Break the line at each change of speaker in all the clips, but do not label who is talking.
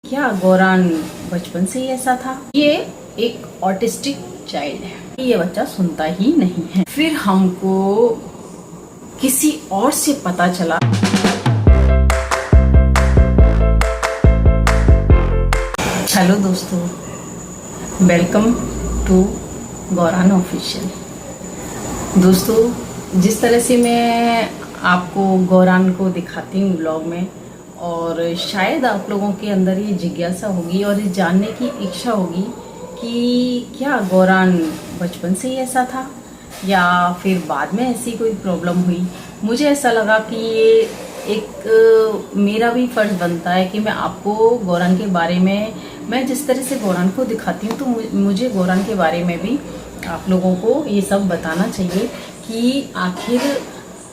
क्या गौरान बचपन से ही ऐसा था? ये एक ऑटिस्टिक चाइल्ड है। ये बच्चा सुनता ही नहीं है। फिर हमको किसी और से पता चला। हेलो दोस्तों, वेलकम टू गौरान ऑफिशियल। दोस्तों, जिस तरह से मैं आपको गौरान को दिखाती हूँ ब्लॉग में, और शायद आप लोगों के अंदर ये जिज्ञासा होगी और ये जानने की इच्छा होगी कि क्या गौरान बचपन से ही ऐसा था या फिर बाद में ऐसी कोई प्रॉब्लम हुई। मुझे ऐसा लगा कि ये एक मेरा भी फर्ज बनता है कि मैं आपको गौरान के बारे में, मैं जिस तरह से गौरान को दिखाती हूँ, तो मुझे गौरान के बारे में भी आप लोगों को ये सब बताना चाहिए कि आखिर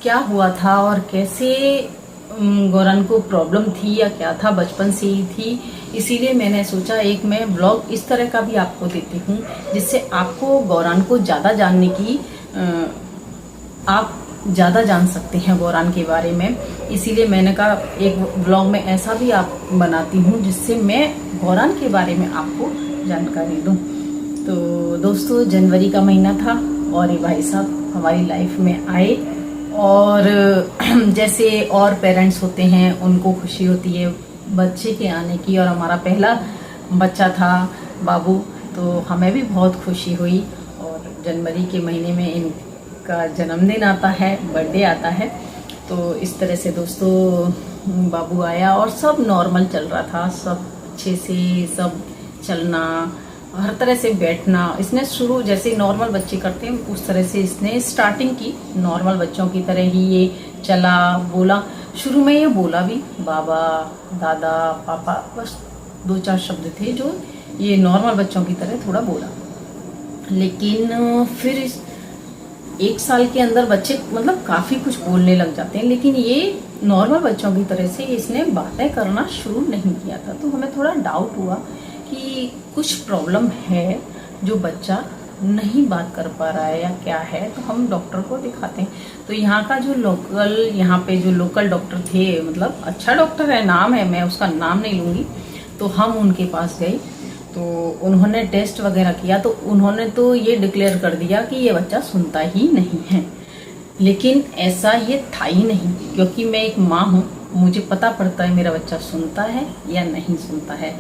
क्या हुआ था और कैसे गौरान को प्रॉब्लम थी या क्या था, बचपन से ही थी। इसीलिए मैंने सोचा एक मैं ब्लॉग इस तरह का भी आपको देती हूँ जिससे आपको गौरान को ज़्यादा जानने की आप ज़्यादा जान सकते हैं गौरान के बारे में। इसीलिए मैंने कहा एक ब्लॉग में ऐसा भी आप बनाती हूँ जिससे मैं गौरान के बारे में आपको जानकारी दूँ। तो दोस्तों, जनवरी का महीना था और ये भाई साहब हमारी लाइफ में आए, और जैसे और पेरेंट्स होते हैं उनको खुशी होती है बच्चे के आने की, और हमारा पहला बच्चा था बाबू, तो हमें भी बहुत खुशी हुई। और जनवरी के महीने में इनका जन्मदिन आता है, बर्थडे आता है। तो इस तरह से दोस्तों बाबू आया और सब नॉर्मल चल रहा था, सब अच्छे से सब चलना, हर तरह से बैठना। इसने शुरू जैसे नॉर्मल बच्चे करते हैं उस तरह से इसने स्टार्टिंग की, नॉर्मल बच्चों की तरह ही ये चला, बोला। शुरू में ये बोला भी बाबा, दादा, पापा, बस 2-4 शब्द थे जो ये नॉर्मल बच्चों की तरह थोड़ा बोला। लेकिन फिर 1 साल के अंदर बच्चे मतलब काफ़ी कुछ बोलने लग जाते हैं, लेकिन ये नॉर्मल बच्चों की तरह से इसने बातें करना शुरू नहीं किया था। तो हमें थोड़ा डाउट हुआ कि कुछ प्रॉब्लम है जो बच्चा नहीं बात कर पा रहा है या क्या है। तो हम डॉक्टर को दिखाते हैं। तो यहाँ का जो यहाँ पे जो लोकल डॉक्टर थे, मतलब अच्छा डॉक्टर है, नाम है, मैं उसका नाम नहीं लूँगी, तो हम उनके पास गए। तो उन्होंने टेस्ट वगैरह किया, तो उन्होंने तो ये डिक्लेयर कर दिया कि ये बच्चा सुनता ही नहीं है। लेकिन ऐसा ये था ही नहीं, क्योंकि मैं एक माँ हूँ, मुझे पता पड़ता है मेरा बच्चा सुनता है या नहीं सुनता है,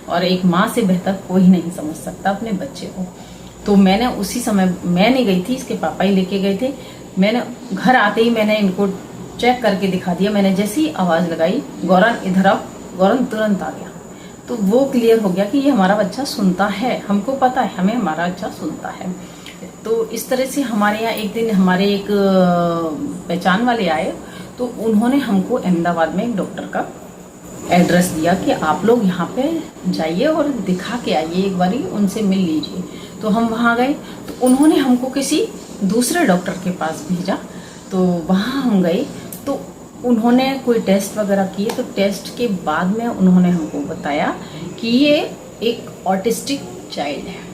और एक माँ से बेहतर कोई नहीं समझ सकता अपने बच्चे को। तो मैंने उसी समय, मैं नहीं गई थी, इसके पापा ही लेके गए थे। मैंने घर आते ही मैंने इनको चेक करके दिखा दिया। मैंने जैसी आवाज़ लगाई, गौरान इधर आओ, गौरान तुरंत आ गया। तो वो क्लियर हो गया कि ये हमारा बच्चा सुनता है, हमको पता है, हमें हमारा बच्चा सुनता है। तो इस तरह से हमारे यहाँ एक दिन हमारे एक पहचान वाले आए, तो उन्होंने हमको अहमदाबाद में एक डॉक्टर का एड्रेस दिया कि आप लोग यहाँ पे जाइए और दिखा के आइए, एक बारी उनसे मिल लीजिए। तो हम वहाँ गए, तो उन्होंने हमको किसी दूसरे डॉक्टर के पास भेजा। तो वहाँ हम गए, तो उन्होंने कोई टेस्ट वगैरह किए। तो टेस्ट के बाद में उन्होंने हमको बताया कि ये एक ऑटिस्टिक चाइल्ड है।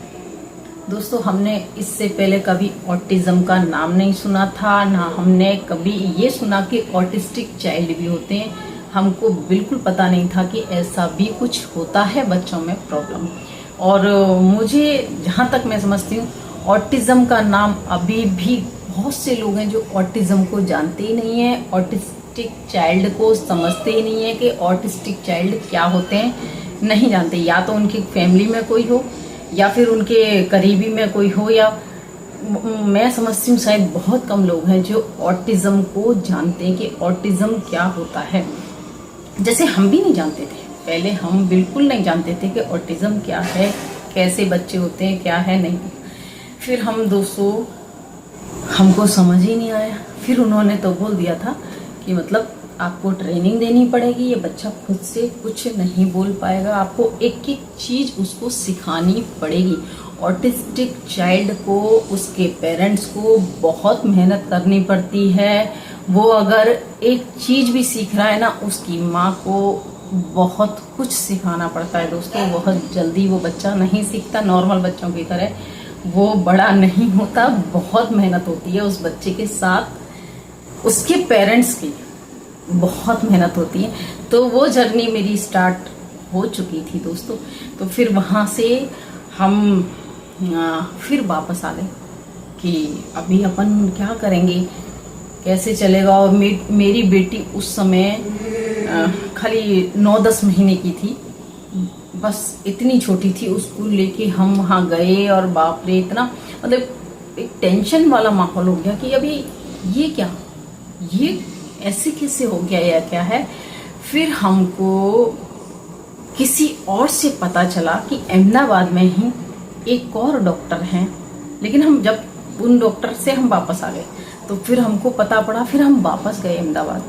दोस्तों, हमने इससे पहले कभी ऑटिज्म का नाम नहीं सुना था, ना हमने कभी ये सुना कि ऑटिस्टिक चाइल्ड भी होते हैं। हमको बिल्कुल पता नहीं था कि ऐसा भी कुछ होता है बच्चों में प्रॉब्लम। और मुझे जहाँ तक मैं समझती हूँ, ऑटिज्म का नाम अभी भी बहुत से लोग हैं जो ऑटिज्म को जानते ही नहीं है, ऑटिस्टिक चाइल्ड को समझते ही नहीं है कि ऑटिस्टिक चाइल्ड क्या होते हैं, नहीं जानते। या तो उनकी फैमिली में कोई हो या फिर उनके करीबी में कोई हो, या मैं समझती हूँ शायद बहुत कम लोग हैं जो ऑटिज्म को जानते हैं कि ऑटिज्म क्या होता है। जैसे हम भी नहीं जानते थे पहले, हम बिल्कुल नहीं जानते थे कि ऑटिज्म क्या है, कैसे बच्चे होते हैं, क्या है, नहीं। फिर हम दोस्तों, हमको समझ ही नहीं आया। फिर उन्होंने तो बोल दिया था कि मतलब आपको ट्रेनिंग देनी पड़ेगी, ये बच्चा खुद से कुछ नहीं बोल पाएगा, आपको एक एक चीज उसको सिखानी पड़ेगी। ऑटिस्टिक चाइल्ड को, उसके पेरेंट्स को बहुत मेहनत करनी पड़ती है। वो अगर एक चीज भी सीख रहा है ना, उसकी माँ को बहुत कुछ सिखाना पड़ता है दोस्तों। बहुत जल्दी वो बच्चा नहीं सीखता, नॉर्मल बच्चों की तरह वो बड़ा नहीं होता। बहुत मेहनत होती है उस बच्चे के साथ, उसके पेरेंट्स की बहुत मेहनत होती है। तो वो जर्नी मेरी स्टार्ट हो चुकी थी दोस्तों। तो फिर वहाँ से हम फिर वापस आ गए कि अभी अपन क्या करेंगे, कैसे चलेगा। और मेरी बेटी उस समय खाली 9-10 महीने की थी, बस इतनी छोटी थी। उसको लेके हम वहाँ गए और बाप रे, इतना मतलब एक टेंशन वाला माहौल हो गया कि अभी ये क्या, ये ऐसे कैसे हो गया या क्या है। फिर हमको किसी और से पता चला कि अहमदाबाद में ही एक और डॉक्टर हैं, लेकिन हम जब उन डॉक्टर से हम वापस आ गए तो फिर हमको पता पड़ा, फिर हम वापस गए अहमदाबाद।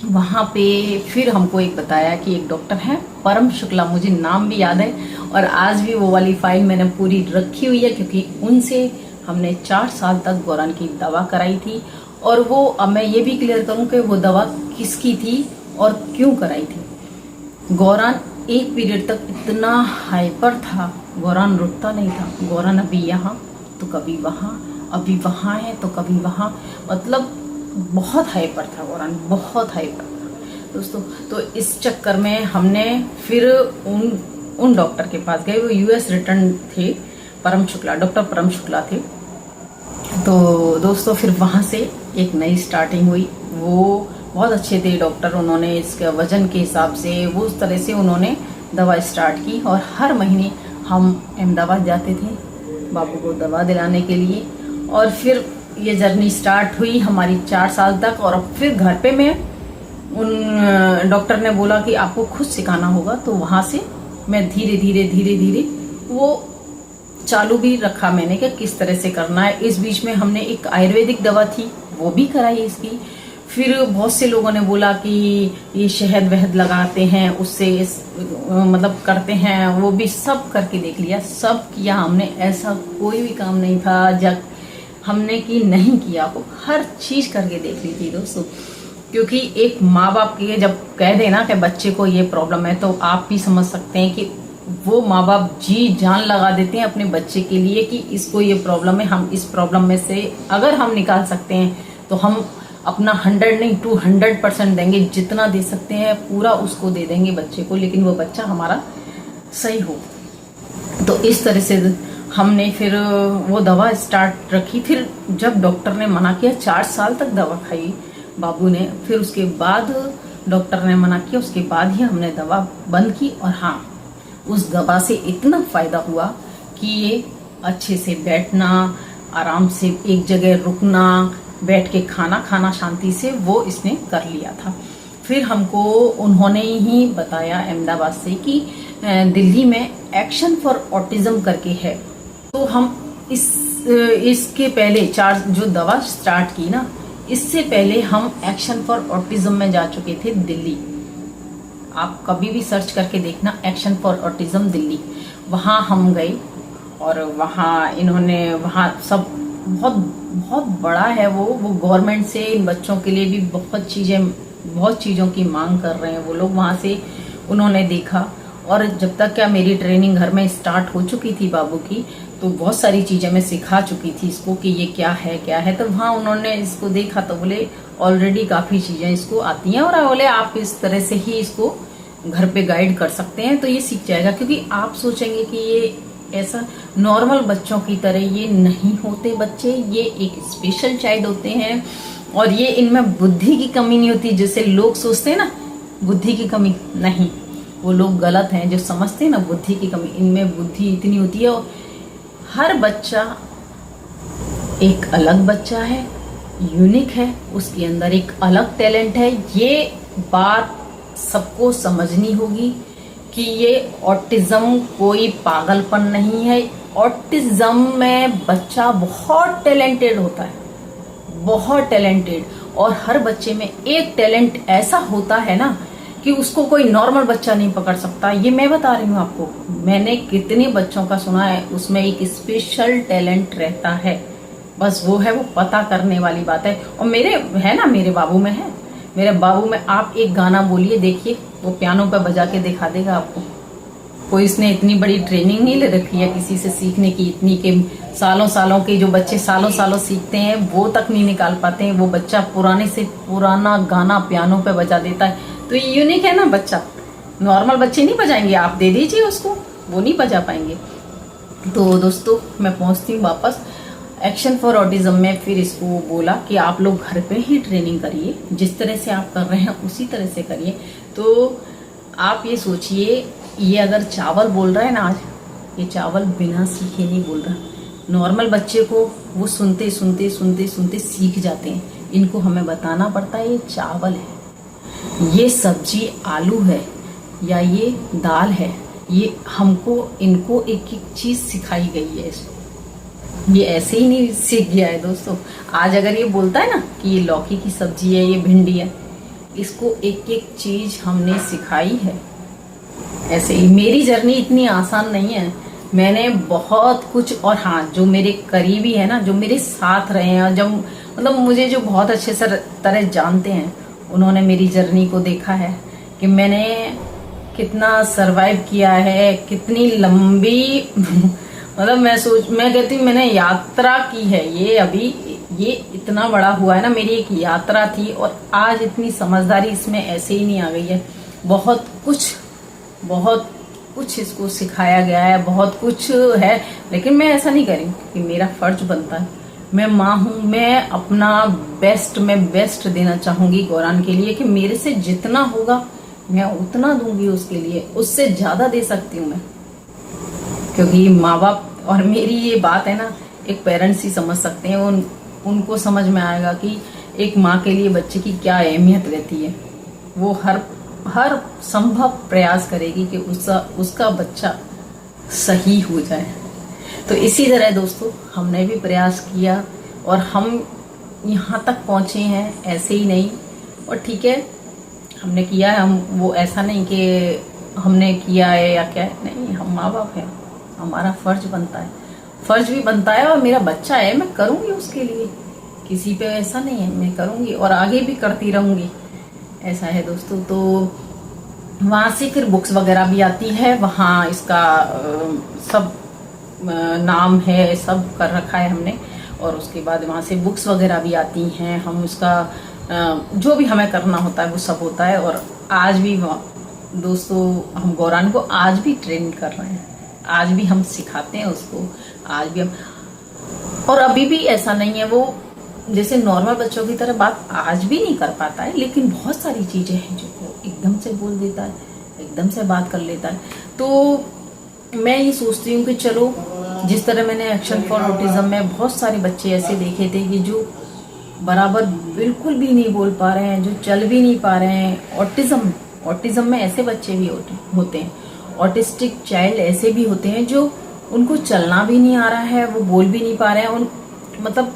वहाँ पे फिर हमको एक बताया कि एक डॉक्टर है परम शुक्ला, मुझे नाम भी याद है और आज भी वो वाली फाइल मैंने पूरी रखी हुई है, क्योंकि उनसे हमने 4 साल तक गौरान की दवा कराई थी। और वो अब मैं ये भी क्लियर करूं कि वो दवा किसकी थी और क्यों कराई थी। गौरान एक पीरियड तक इतना हाइपर था, गौरान रुकता नहीं था। गौरान अभी यहाँ तो कभी वहाँ, अभी वहाँ है तो कभी वहाँ, मतलब बहुत हाइपर था गौरान, बहुत हाइपर था दोस्तों। तो इस चक्कर में हमने फिर उन डॉक्टर के पास गए। वो यूएस रिटर्न थे, परम शुक्ला, डॉक्टर परम शुक्ला थे। तो दोस्तों फिर वहाँ से एक नई स्टार्टिंग हुई। वो बहुत अच्छे थे डॉक्टर, उन्होंने इसके वजन के हिसाब से वो उस तरह से उन्होंने दवा स्टार्ट की। और हर महीने हम अहमदाबाद जाते थे बाबू को दवा दिलाने के लिए। और फिर ये जर्नी स्टार्ट हुई हमारी 4 साल तक। और अब फिर घर पे मैं उन डॉक्टर ने बोला कि आपको खुद सिखाना होगा, तो वहाँ से मैं धीरे धीरे वो चालू भी रखा मैंने कि किस तरह से करना है। इस बीच में हमने एक आयुर्वेदिक दवा थी वो भी कराई इसकी। फिर बहुत से लोगों ने बोला कि ये शहद वहद लगाते हैं उससे मतलब करते हैं, वो भी सब करके देख लिया, सब किया हमने। ऐसा कोई भी काम नहीं था जब हमने की नहीं किया, वो हर चीज करके देख ली थी दोस्तों। क्योंकि एक माँ बाप की जब कह देना कि बच्चे को ये प्रॉब्लम है, तो आप भी समझ सकते हैं कि वो माँ बाप जी जान लगा देते हैं अपने बच्चे के लिए कि इसको ये प्रॉब्लम है, हम इस प्रॉब्लम में से अगर हम निकाल सकते हैं तो हम अपना 100 नहीं 200% देंगे, जितना दे सकते हैं पूरा उसको दे देंगे बच्चे को, लेकिन वो बच्चा हमारा सही हो। तो इस तरह से हमने फिर वो दवा स्टार्ट रखी। फिर जब डॉक्टर ने मना किया, 4 साल तक दवा खाई बाबू ने, फिर उसके बाद डॉक्टर ने मना किया, उसके बाद ही हमने दवा बंद की। और हाँ, उस दवा से इतना फायदा हुआ कि ये अच्छे से बैठना, आराम से एक जगह रुकना, बैठ के खाना खाना शांति से, वो इसने कर लिया था। फिर हमको उन्होंने ही बताया अहमदाबाद से कि दिल्ली में एक्शन फॉर ऑटिज्म करके है। तो हम इसके पहले 4 जो दवा स्टार्ट की ना, इससे पहले हम एक्शन फॉर ऑटिज्म में जा चुके थे दिल्ली। आप कभी भी सर्च करके देखना एक्शन फॉर ऑटिज्म दिल्ली, वहाँ हम गए। और वहाँ इन्होंने, वहाँ सब बहुत बड़ा है वो गवर्नमेंट से इन बच्चों के लिए भी बहुत चीज़ों की मांग कर रहे हैं वो लोग। वहाँ से उन्होंने देखा। और जब तक क्या मेरी ट्रेनिंग घर में स्टार्ट हो चुकी थी बाबू की, तो बहुत सारी चीज़ें मैं सिखा चुकी थी इसको कि ये क्या है। तो वहाँ उन्होंने इसको देखा तो बोले ऑलरेडी काफ़ी चीज़ें इसको आती हैं, और बोले आप इस तरह से ही इसको घर पे गाइड कर सकते हैं तो ये सीख जाएगा। क्योंकि आप सोचेंगे कि ये ऐसा नॉर्मल बच्चों की तरह ये नहीं होते बच्चे, ये एक स्पेशल चाइल्ड होते हैं। और ये इनमें बुद्धि की कमी नहीं होती, जैसे लोग सोचते हैं ना बुद्धि की कमी, नहीं, वो लोग गलत हैं जो समझते हैं ना बुद्धि की कमी। इनमें बुद्धि इतनी होती है। और हर बच्चा एक अलग बच्चा है, यूनिक है, उसके अंदर एक अलग टैलेंट है। ये बात सबको समझनी होगी कि ये ऑटिज्म कोई पागलपन नहीं है। ऑटिज्म में बच्चा बहुत टैलेंटेड होता है, बहुत टैलेंटेड। और हर बच्चे में एक टैलेंट ऐसा होता है ना कि उसको कोई नॉर्मल बच्चा नहीं पकड़ सकता। ये मैं बता रही हूँ आपको, मैंने कितने बच्चों का सुना है, उसमें एक स्पेशल टैलेंट रहता है। बस वो है, वो पता करने वाली बात है। और मेरे है ना, मेरे बाबू में है। मेरे बाबू में आप एक गाना बोलिए, देखिए वो पियानो पे बजा के दिखा देगा आपको। कोई इसने इतनी बड़ी ट्रेनिंग नहीं ले रखी है किसी से सीखने की, इतनी के सालों के जो बच्चे सालों सीखते हैं वो तक नहीं निकाल पाते हैं। वो बच्चा पुराने से पुराना गाना पियानो पे बजा देता है। तो ये यूनिक है ना बच्चा, नॉर्मल बच्चे नहीं बजाएंगे, आप दे दीजिए उसको, वो नहीं बजा पाएंगे। तो दोस्तों मैं पहुंचती हूँ वापस। एक्शन फॉर ऑटिज्म में फिर इसको बोला कि आप लोग घर पे ही ट्रेनिंग करिए, जिस तरह से आप कर रहे हैं उसी तरह से करिए। तो आप ये सोचिए, ये अगर चावल बोल रहा है ना आज, ये चावल बिना सीखे नहीं बोल रहा। नॉर्मल बच्चे को वो सुनते सुनते सुनते सुनते सीख जाते हैं, इनको हमें बताना पड़ता है ये चावल है, ये सब्जी आलू है, या ये दाल है। ये हमको इनको एक एक चीज सिखाई गई है। इसको ये ऐसे ही नहीं सीख गया है दोस्तों। आज अगर ये बोलता है ना कि ये लौकी की सब्जी है, ये भिंडी है, इसको एक एक चीज हमने सिखाई है। ऐसे ही मेरी जर्नी इतनी आसान नहीं है, मैंने बहुत कुछ, और हाँ जो मेरे करीबी है ना, जो मेरे साथ रहे हैं, जब मतलब मुझे जो बहुत अच्छे से तरह जानते हैं, उन्होंने मेरी जर्नी को देखा है कि मैंने कितना सरवाइव किया है, कितनी लंबी मतलब मैं कहती हूँ मैंने यात्रा की है। ये अभी ये इतना बड़ा हुआ है ना, मेरी एक यात्रा थी, और आज इतनी समझदारी इसमें ऐसे ही नहीं आ गई है। बहुत कुछ इसको सिखाया गया है, बहुत कुछ है, लेकिन मैं ऐसा नहीं करी कि मेरा फर्ज बनता है। मैं माँ हूँ, मैं अपना बेस्ट देना चाहूंगी गौरान के लिए, कि मेरे से जितना होगा मैं उतना दूंगी उसके लिए, उससे ज्यादा दे सकती हूँ मैं। क्योंकि माँ बाप, और मेरी ये बात है ना, एक पेरेंट्स ही समझ सकते हैं, उनको समझ में आएगा कि एक माँ के लिए बच्चे की क्या अहमियत रहती है। वो हर संभव प्रयास करेगी कि उसका बच्चा सही हो जाए। तो इसी तरह दोस्तों हमने भी प्रयास किया, और हम यहाँ तक पहुँचे हैं ऐसे ही नहीं। और ठीक है, हमने किया है, हम वो ऐसा नहीं कि हमने किया है या क्या है, नहीं, हम माँ बाप हैं, हमारा फर्ज भी बनता है, और मेरा बच्चा है, मैं करूँगी उसके लिए, किसी पे ऐसा नहीं है, मैं करूँगी और आगे भी करती रहूँगी। ऐसा है दोस्तों। तो वहाँ से फिर बुक्स वगैरह भी आती है, वहाँ इसका सब नाम है, सब कर रखा है हमने, और उसके बाद वहाँ से बुक्स वगैरह भी आती हैं, हम उसका जो भी हमें करना होता है वो सब होता है। और आज भी दोस्तों हम गौरान को आज भी ट्रेन कर रहे हैं, आज भी हम सिखाते हैं उसको, आज भी हम, और अभी भी ऐसा नहीं है वो जैसे नॉर्मल बच्चों की तरह बात आज भी नहीं कर पाता है, लेकिन बहुत सारी चीजें हैं जो वो एकदम से बोल देता है, एकदम से बात कर लेता है। तो मैं ये सोचती हूँ कि चलो, जिस तरह मैंने एक्शन फॉर ऑटिज्म में बहुत सारे बच्चे ऐसे देखे थे कि जो बराबर बिल्कुल भी नहीं बोल पा रहे हैं, जो चल भी नहीं पा रहे हैं। ऑटिज्म में ऐसे बच्चे भी होते हैं, ऑटिस्टिक चाइल्ड ऐसे भी होते हैं जो उनको चलना भी नहीं आ रहा है, वो बोल भी नहीं पा रहे हैं, मतलब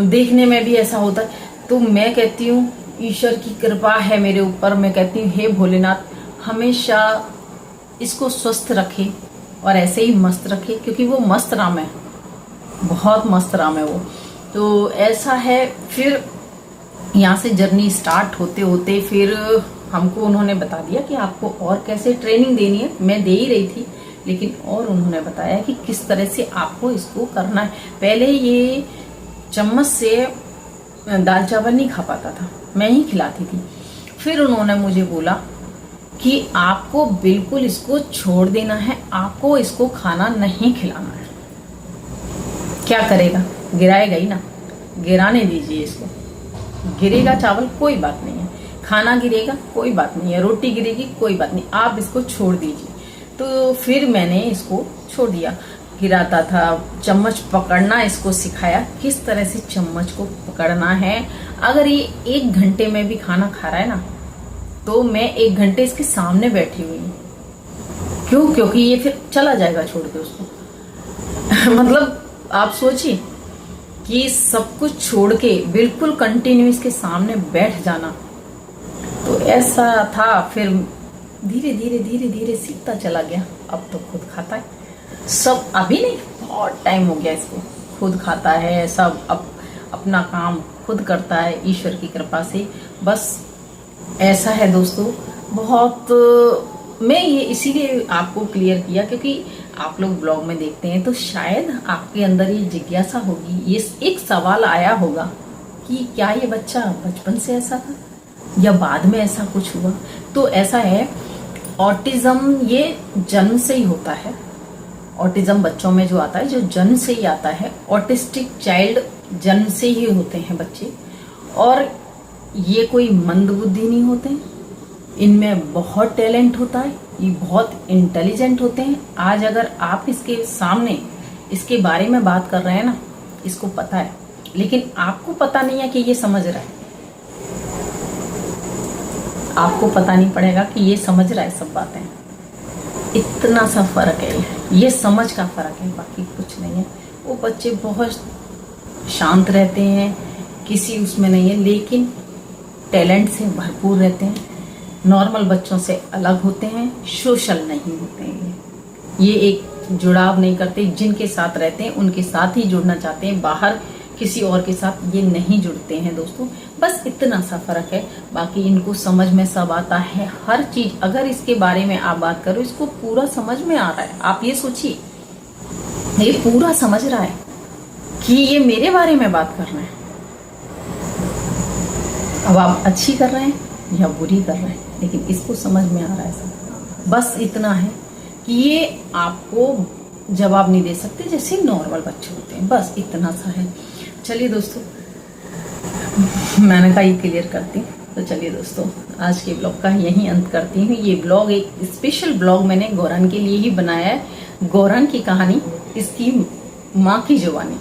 देखने में भी ऐसा होता है। तो मैं कहती हूँ ईश्वर की कृपा है मेरे ऊपर, मैं कहती हूँ हे भोलेनाथ हमेशा इसको स्वस्थ रखे और ऐसे ही मस्त रखे, क्योंकि वो मस्त राम है, बहुत मस्त राम है वो। तो ऐसा है। फिर यहाँ से जर्नी स्टार्ट होते होते फिर हमको उन्होंने बता दिया कि आपको और कैसे ट्रेनिंग देनी है। मैं दे ही रही थी, लेकिन और उन्होंने बताया कि किस तरह से आपको इसको करना है। पहले ये चम्मच से दाल चावल नहीं खा पाता था, मैं ही खिलाती थी। फिर उन्होंने मुझे बोला कि आपको बिल्कुल इसको छोड़ देना है, आपको इसको खाना नहीं खिलाना है। क्या करेगा, गिराएगा ही ना, गिराने दीजिए इसको। गिरेगा चावल कोई बात नहीं है, खाना गिरेगा कोई बात नहीं है, रोटी गिरेगी कोई बात नहीं, आप इसको छोड़ दीजिए। तो फिर मैंने इसको छोड़ दिया। गिराता था, चम्मच पकड़ना इसको सिखाया, किस तरह से चम्मच को पकड़ना है। अगर ये 1 घंटे में भी खाना खा रहा है ना, तो मैं 1 घंटे इसके सामने बैठी हुई हूँ। क्यों? क्योंकि ये फिर चला जाएगा छोड़ के उसको। मतलब आप सोचिए कि सब कुछ छोड़ के बिल्कुल कंटिन्यू इसके सामने बैठ जाना। तो ऐसा था। फिर धीरे धीरे धीरे धीरे सीखता चला गया। अब तो खुद खाता है सब, अभी नहीं, बहुत टाइम हो गया इसको, खुद खाता है सब, अपना काम खुद करता है ईश्वर की कृपा से। बस ऐसा है दोस्तों। बहुत मैं ये इसीलिए आपको क्लियर किया क्योंकि आप लोग ब्लॉग में देखते हैं, तो शायद आपके अंदर ये जिज्ञासा होगी, ये एक सवाल आया होगा कि क्या ये बच्चा बचपन से ऐसा था या बाद में ऐसा कुछ हुआ। तो ऐसा है, ऑटिज्म ये जन्म से ही होता है। ऑटिज्म बच्चों में जो आता है, जो जन्म से ही आता है। ऑटिस्टिक चाइल्ड जन्म से ही होते हैं बच्चे, और ये कोई मंद बुद्धि नहीं होते हैं, इनमें बहुत टैलेंट होता है, ये बहुत इंटेलिजेंट होते हैं। आज अगर आप इसके सामने इसके बारे में बात कर रहे हैं ना, इसको पता है, लेकिन आपको पता नहीं है कि ये समझ रहा है। आपको पता नहीं पड़ेगा कि ये समझ रहा है सब बातें। इतना सा फर्क है, ये समझ का फर्क है, बाकी कुछ नहीं है। वो बच्चे बहुत शांत रहते हैं, किसी उसमें नहीं है, लेकिन टैलेंट से भरपूर रहते हैं, नॉर्मल बच्चों से अलग होते हैं, सोशल नहीं होते हैं। ये एक जुड़ाव नहीं करते, जिनके साथ रहते हैं उनके साथ ही जुड़ना चाहते हैं, बाहर किसी और के साथ ये नहीं जुड़ते हैं दोस्तों। बस इतना सा फर्क है, बाकी इनको समझ में सब आता है, हर चीज। अगर इसके बारे में आप बात करो, इसको पूरा समझ में आ रहा है। आप ये सोचिए, ये पूरा समझ रहा है कि ये मेरे बारे में बात कर रहे हैं। अब आप अच्छी कर रहे हैं या बुरी कर रहे हैं, लेकिन इसको समझ में आ रहा है सब। बस इतना है कि ये आपको जवाब नहीं दे सकते जैसे नॉर्मल बच्चे होते हैं, बस इतना सा है। चलिए दोस्तों, मैंने कहा ये क्लियर करती हूँ। तो चलिए दोस्तों, आज के ब्लॉग का यहीं अंत करती हूँ। ये ब्लॉग एक स्पेशल ब्लॉग मैंने गौरान के लिए ही बनाया है। गौरान की कहानी, इसकी माँ की जुबानी।